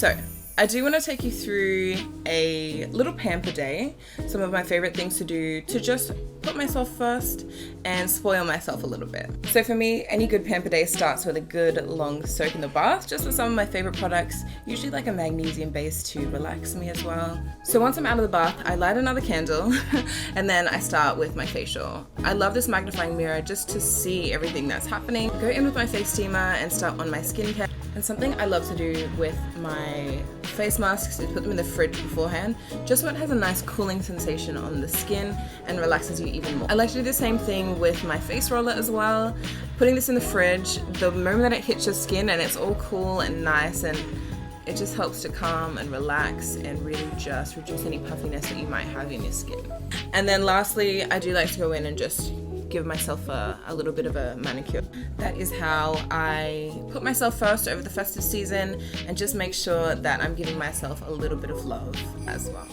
So I do want to take you through a little pamper day, some of my favorite things to do to just put myself first and spoil myself a little bit. So for me, any good pamper day starts with a good long soak in the bath, just with some of my favorite products, usually like a magnesium base to relax me as well. So once I'm out of the bath, I light another candle and then I start with my facial. I love this magnifying mirror just to see everything that's happening. Go in with my face steamer and start on my skincare. And something I love to do with my face masks is put them in the fridge beforehand, just so it has a nice cooling sensation on the skin and relaxes you even more. I like to do the same thing with my face roller as well. Putting this in the fridge, the moment that it hits your skin and it's all cool and nice, and it just helps to calm and relax and really just reduce any puffiness that you might have in your skin. And then lastly, I do like to go in and just give myself a little bit of a manicure. That is how I put myself first over the festive season and just make sure that I'm giving myself a little bit of love as well.